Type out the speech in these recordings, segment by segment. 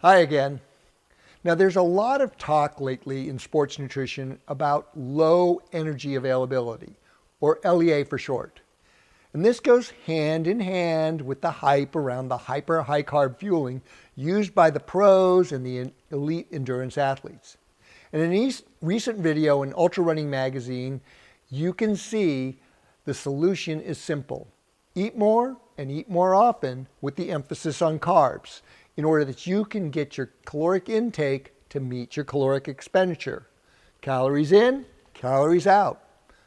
Hi again. Now, there's a lot of talk lately in sports nutrition about low energy availability, or LEA for short. And this goes hand in hand with the hype around the hyper high carb fueling used by the pros and the elite endurance athletes. And in a recent video in Ultra Running Magazine, you can see the solution is simple. Eat more and eat more often with the emphasis on carbs, in order that you can get your caloric intake to meet your caloric expenditure. Calories in, calories out.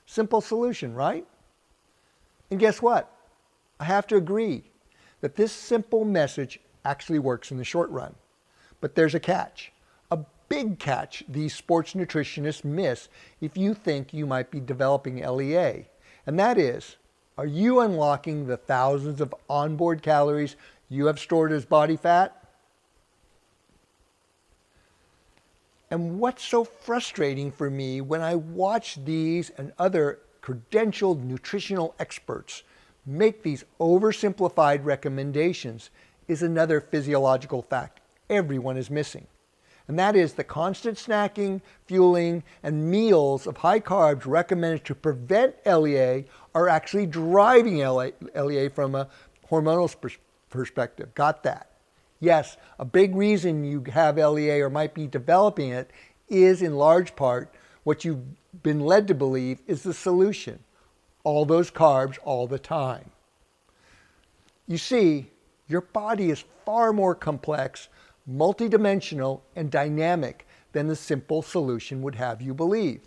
Simple solution, right? And guess what? I have to agree that this simple message actually works in the short run. But there's a catch, a big catch these sports nutritionists miss if you think you might be developing LEA. And that is, are you unlocking the thousands of onboard calories you have stored as body fat? And what's so frustrating for me when I watch these and other credentialed nutritional experts make these oversimplified recommendations is another physiological fact everyone is missing. And that is the constant snacking, fueling, and meals of high carbs recommended to prevent LEA are actually driving LEA from a hormonal perspective. Got that? Yes, a big reason you have LEA or might be developing it is in large part what you've been led to believe is the solution. All those carbs all the time. You see, your body is far more complex, multidimensional, and dynamic than the simple solution would have you believe.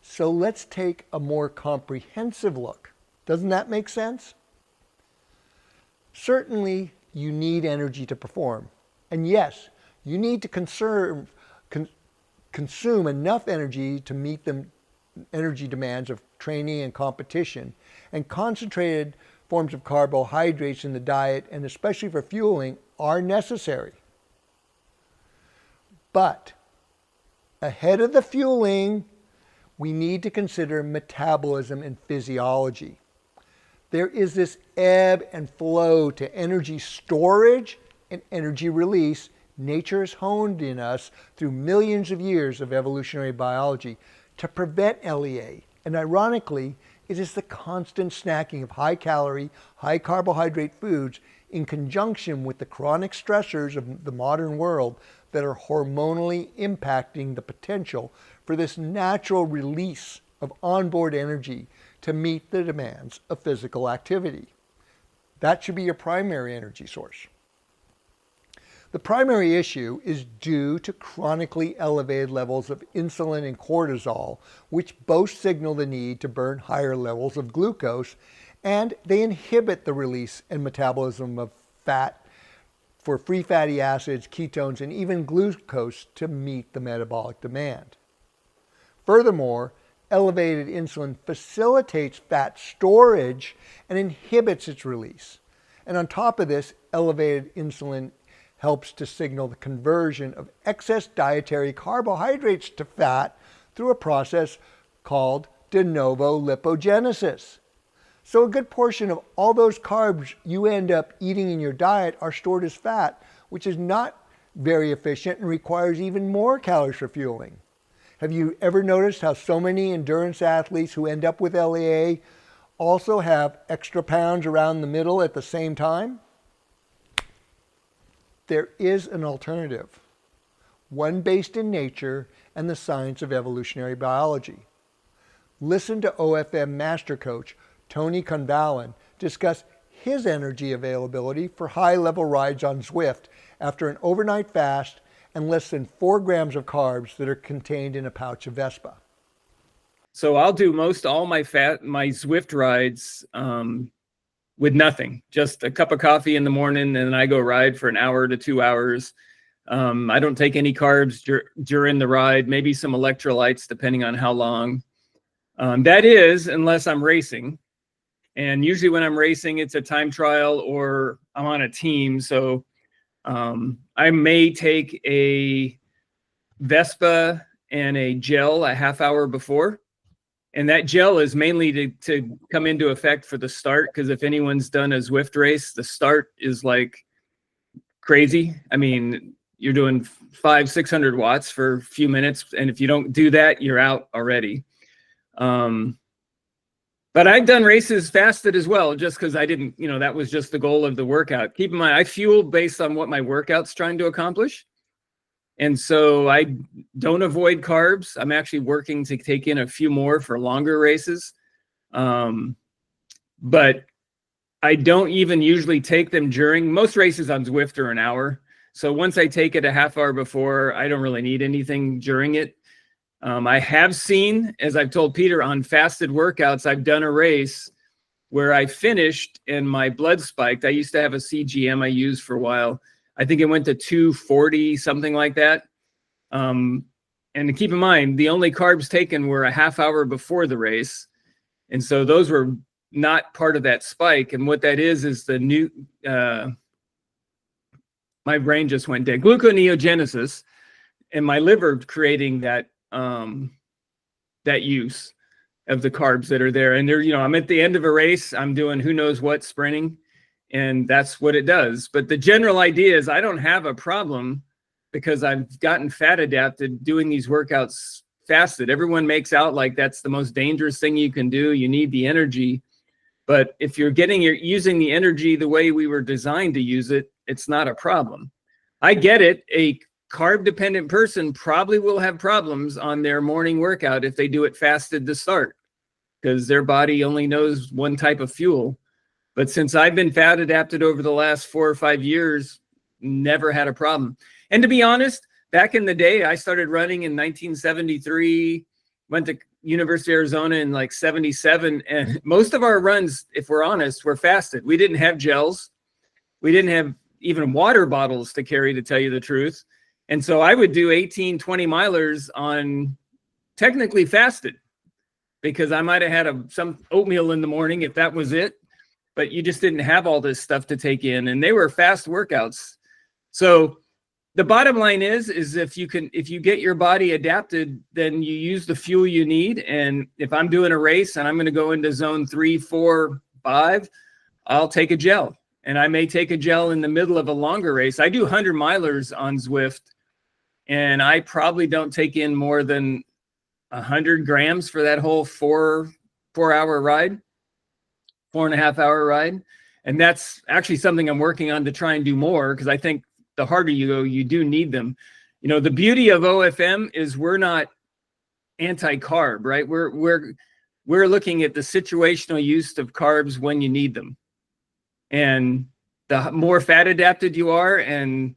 So let's take a more comprehensive look. Doesn't that make sense? Certainly, you need energy to perform. And yes, you need to consume enough energy to meet the energy demands of training and competition. And concentrated forms of carbohydrates in the diet, and especially for fueling, are necessary. But ahead of the fueling, we need to consider metabolism and physiology. There is this ebb and flow to energy storage and energy release nature has honed in us through millions of years of evolutionary biology to prevent LEA. And ironically, it is the constant snacking of high calorie, high carbohydrate foods in conjunction with the chronic stressors of the modern world that are hormonally impacting the potential for this natural release of onboard energy to meet the demands of physical activity. That should be your primary energy source. The primary issue is due to chronically elevated levels of insulin and cortisol, which both signal the need to burn higher levels of glucose, and they inhibit the release and metabolism of fat for free fatty acids, ketones, and even glucose to meet the metabolic demand. Furthermore, elevated insulin facilitates fat storage and inhibits its release. And on top of this, elevated insulin helps to signal the conversion of excess dietary carbohydrates to fat through a process called de novo lipogenesis. So a good portion of all those carbs you end up eating in your diet are stored as fat, which is not very efficient and requires even more calories for fueling. Have you ever noticed how so many endurance athletes who end up with LEA also have extra pounds around the middle at the same time? There is an alternative, one based in nature and the science of evolutionary biology. Listen to OFM master coach Tony Konvalin discuss his energy availability for high-level rides on Zwift after an overnight fast and less than 4 grams of carbs that are contained in a pouch of Vespa. So I'll do most all my Zwift rides with nothing, just a cup of coffee in the morning, and then I go ride for an hour to 2 hours. I don't take any carbs during the ride, maybe some electrolytes depending on how long. That is, unless I'm racing. And usually when I'm racing, it's a time trial or I'm on a team. So I may take a Vespa and a gel a half hour before. And that gel is mainly to come into effect for the start, because if anyone's done a Zwift race, the start is like crazy. I mean, you're doing 500-600 watts for a few minutes. And if you don't do that, you're out already. But I've done races fasted as well, just because I didn't, that was just the goal of the workout. Keep in mind, I fuel based on what my workout's trying to accomplish. And so I don't avoid carbs. I'm actually working to take in a few more for longer races. But I don't even usually take them during most races on Zwift are an hour. So once I take it a half hour before, I don't really need anything during it. I have seen, as I've told Peter, on fasted workouts, I've done a race where I finished and my blood spiked. I used to have a CGM I used for a while. I think it went to 240, something like that. And to keep in mind, the only carbs taken were a half hour before the race. And so those were not part of that spike. And what that is the new, my brain just went dead, gluconeogenesis, and my liver creating that use of the carbs that are there. And they're, I'm at the end of a race, I'm doing who knows what sprinting, and that's what it does. But the general idea is I don't have a problem because I've gotten fat adapted doing these workouts fasted. Everyone makes out like that's the most dangerous thing you can do. You need the energy. But if you're using the energy the way we were designed to use it, it's not a problem. I get it. A carb dependent person probably will have problems on their morning workout if they do it fasted to start, because their body only knows one type of fuel. But since I've been fat adapted over the last 4 or 5 years, never had a problem. And to be honest, back in the day, I started running in 1973, went to University of Arizona in like 77. And most of our runs, if we're honest, were fasted. We didn't have gels. We didn't have even water bottles to carry, to tell you the truth. And so I would do 18, 20 milers on technically fasted, because I might have had some oatmeal in the morning if that was it, but you just didn't have all this stuff to take in, and they were fast workouts. So the bottom line is if you get your body adapted, then you use the fuel you need. And if I'm doing a race and I'm going to go into zone 3, 4, 5, I'll take a gel. And I may take a gel in the middle of a longer race. I do 100 milers on Zwift, and I probably don't take in more than 100 grams for that whole 4-hour ride, 4.5 hour ride. And that's actually something I'm working on to try and do more, because I think the harder you go, you do need them. The beauty of OFM is we're not anti-carb, right? We're looking at the situational use of carbs when you need them. And the more fat adapted you are and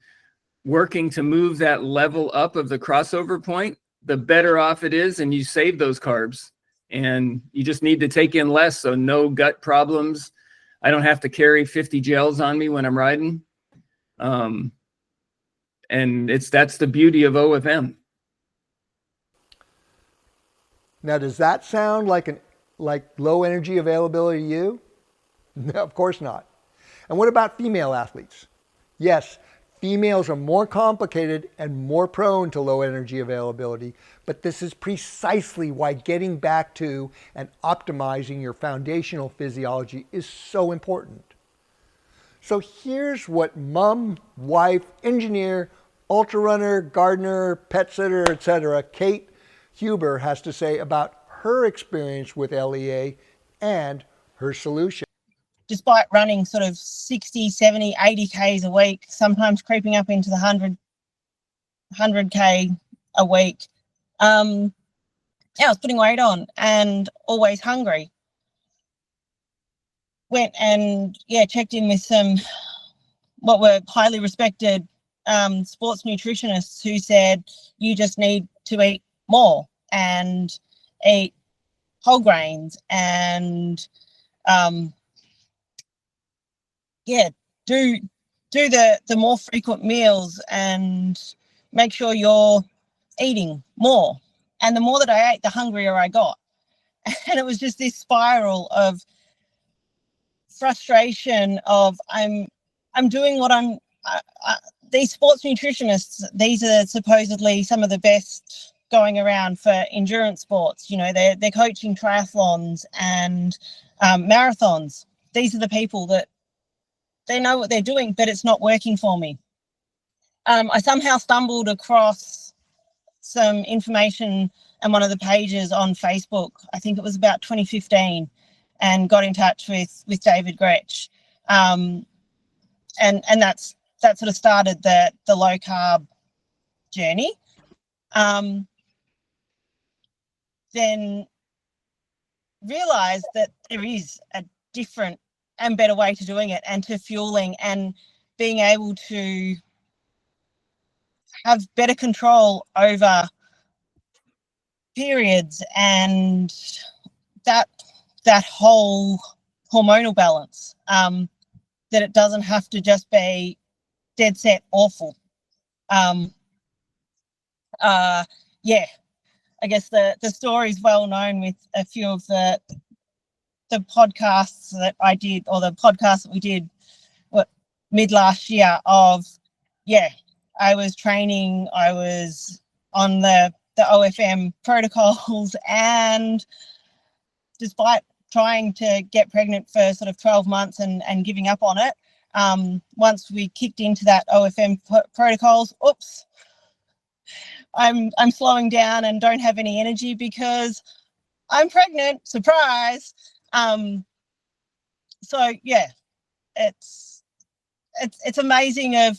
working to move that level up of the crossover point, the better off it is, and you save those carbs. And you just need to take in less, so no gut problems. I don't have to carry 50 gels on me when I'm riding. And that's the beauty of OFM. Now, does that sound like low energy availability to you? No, of course not. And what about female athletes? Yes, females are more complicated and more prone to low energy availability, but this is precisely why getting back to and optimizing your foundational physiology is so important. So here's what mom, wife, engineer, ultra runner, gardener, pet sitter, etc., Kate Huber has to say about her experience with LEA and her solution. Despite running sort of 60, 70, 80 Ks a week, sometimes creeping up into the 100K a week, I was putting weight on and always hungry. Went and, checked in with some what were highly respected sports nutritionists who said, you just need to eat more and eat whole grains and do the more frequent meals and make sure you're eating more. And the more that I ate, the hungrier I got. And it was just this spiral of frustration of I'm doing what these sports nutritionists, these are supposedly some of the best going around for endurance sports. They're coaching triathlons and marathons. These are the people that they know what they're doing, but it's not working for me. I somehow stumbled across some information on one of the pages on Facebook. I think it was about 2015, and got in touch with David Gretsch, and that sort of started the low carb journey. Then realised that there is a different and better way to doing it, and to fueling, and being able to have better control over periods and that whole hormonal balance, that it doesn't have to just be dead set awful. Yeah, I guess the story is well known with a few of the podcasts that I did, or the podcast that we did mid last year of, I was training, I was on the OFM protocols, and despite trying to get pregnant for sort of 12 months and giving up on it, once we kicked into that OFM protocols, oops, I'm slowing down and don't have any energy because I'm pregnant, surprise. So yeah, it's amazing of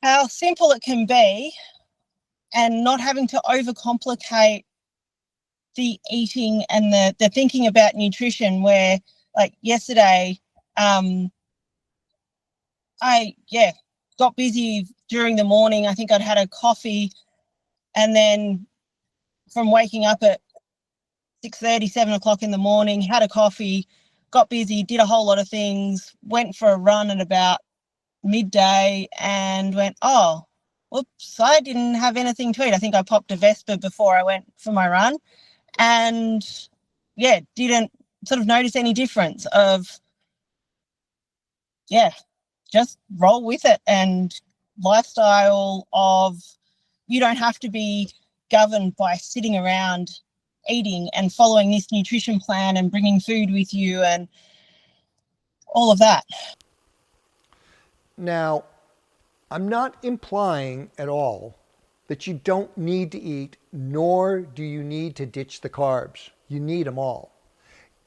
how simple it can be, and not having to overcomplicate the eating and the thinking about nutrition, where like yesterday, I got busy during the morning. I think I'd had a coffee, and then from waking up at 6:30, 7 o'clock in the morning, had a coffee, got busy, did a whole lot of things, went for a run at about midday, and went, oh, whoops, I didn't have anything to eat. I think I popped a Vespa before I went for my run, and didn't sort of notice any difference of, just roll with it. And lifestyle of, you don't have to be governed by sitting around eating and following this nutrition plan and bringing food with you and all of that. Now, I'm not implying at all that you don't need to eat, nor do you need to ditch the carbs. You need them all.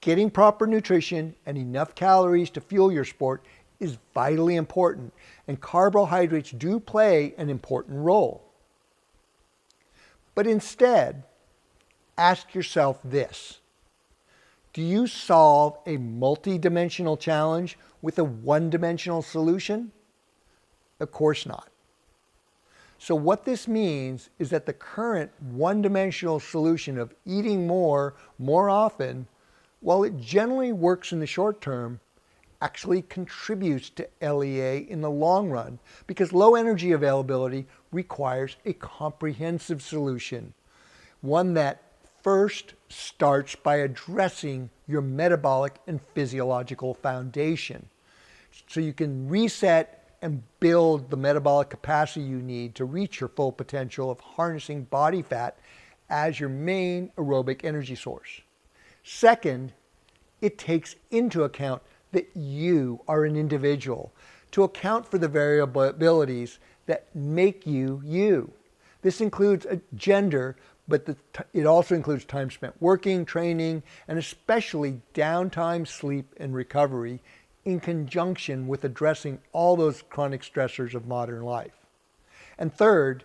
Getting proper nutrition and enough calories to fuel your sport is vitally important, and carbohydrates do play an important role. But instead, ask yourself this: do you solve a multi-dimensional challenge with a one-dimensional solution? Of course not. So what this means is that the current one-dimensional solution of eating more often, while it generally works in the short term, actually contributes to LEA in the long run, because low energy availability requires a comprehensive solution, one that first starts by addressing your metabolic and physiological foundation, so you can reset and build the metabolic capacity you need to reach your full potential of harnessing body fat as your main aerobic energy source. Second, it takes into account that you are an individual, to account for the variabilities that make you you. This includes a gender, but it also includes time spent working, training, and especially downtime, sleep, and recovery, in conjunction with addressing all those chronic stressors of modern life. And third,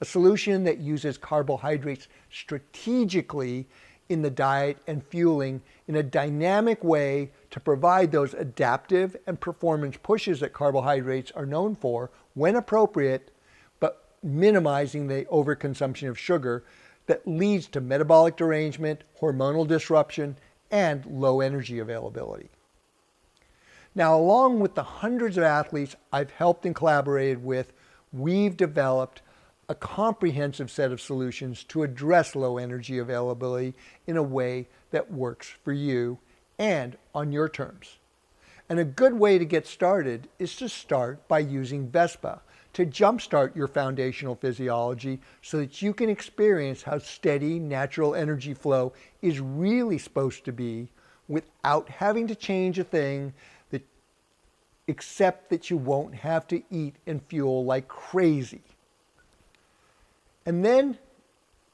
a solution that uses carbohydrates strategically in the diet and fueling in a dynamic way to provide those adaptive and performance pushes that carbohydrates are known for when appropriate, but minimizing the overconsumption of sugar that leads to metabolic derangement, hormonal disruption, and low energy availability. Now, along with the hundreds of athletes I've helped and collaborated with, we've developed a comprehensive set of solutions to address low energy availability in a way that works for you and on your terms. And a good way to get started is to start by using Vespa to jumpstart your foundational physiology, so that you can experience how steady natural energy flow is really supposed to be, without having to change a thing that except that you won't have to eat and fuel like crazy. And then,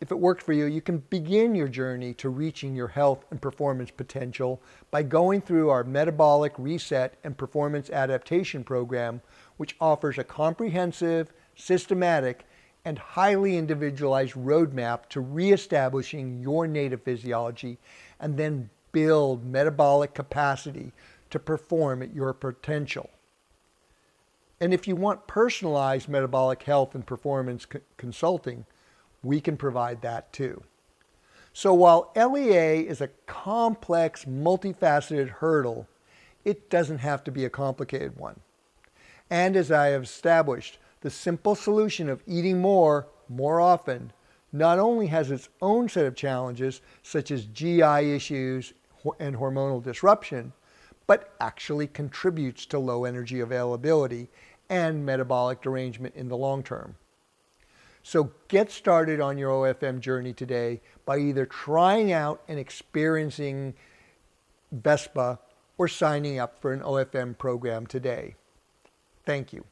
if it worked for you, you can begin your journey to reaching your health and performance potential by going through our Metabolic Reset and Performance Adaptation program, which offers a comprehensive, systematic, and highly individualized roadmap to reestablishing your native physiology and then build metabolic capacity to perform at your potential. And if you want personalized metabolic health and performance consulting, we can provide that too. So while LEA is a complex, multifaceted hurdle, it doesn't have to be a complicated one. And as I have established, the simple solution of eating more often, not only has its own set of challenges, such as GI issues and hormonal disruption, but actually contributes to low energy availability and metabolic derangement in the long term. So get started on your OFM journey today by either trying out and experiencing VESPA or signing up for an OFM program today. Thank you.